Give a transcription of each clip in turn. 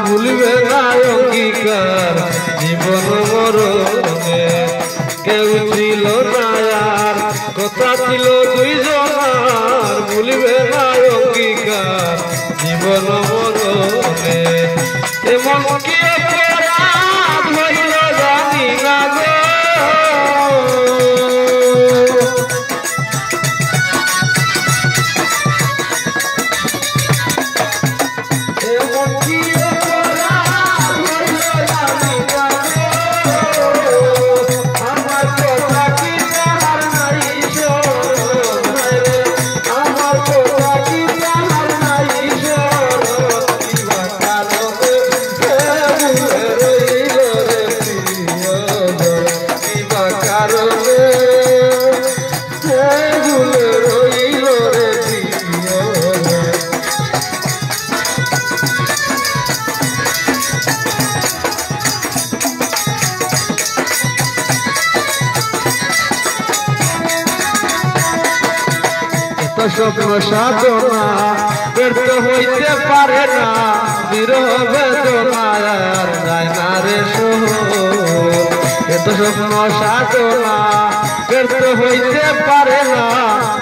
ভুলবে না অঙ্গীকার জীবন মরণে কেউ ছিল না আর কথা ছিল দুইজনার ভুলবে না অঙ্গীকার জীবন মরণে এমন কি অপরাধ হইল জানি না গো স্বপ্ন সাধনা ব্যর্থ হইতে পারে না বিরহ বেদনায় আর যায় না রে এত স্বপ্ন সাধনা ব্যর্থ হইতে পারে না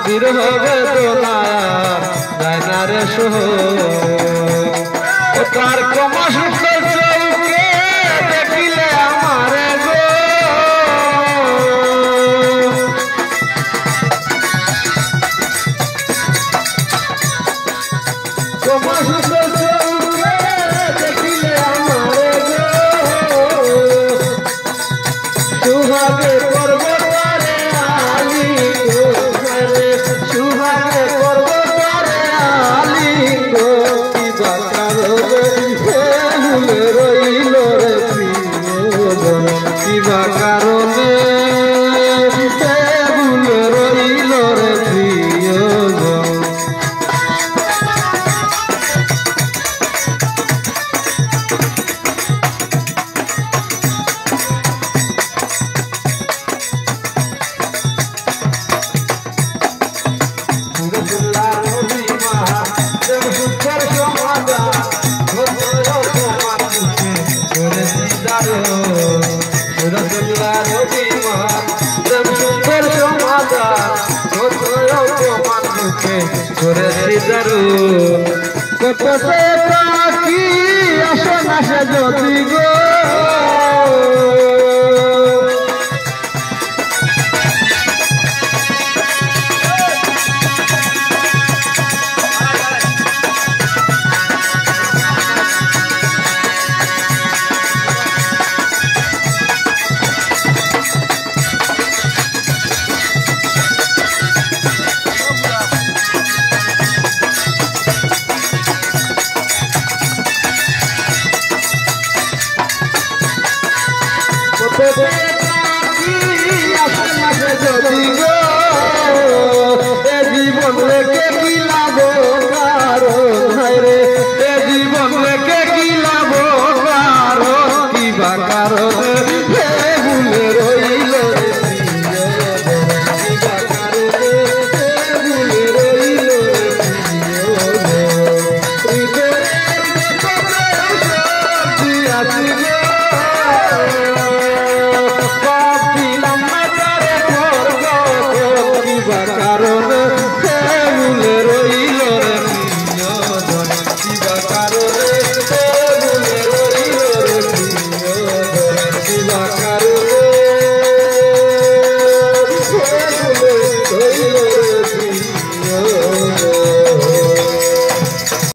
বিরহ বেদনায় আর যায় না রে তার ক্রমশ চৌকে দেখিলে আমারে গো সুভাগে পর্বতারে আলি সুভাগে পর্বতারে আলি কিবা কারণে ভুলে রইল রে প্রিয়জন কিবা কারণে ভুলে রইল রে প্রিয়জন কত সে পাখি আসে না সে যদি গো জীবন রেখে কি লাভ রে এ জীবন রেখে কি লাভ কিবা কারণ ভুলে রইল ভুলে রইল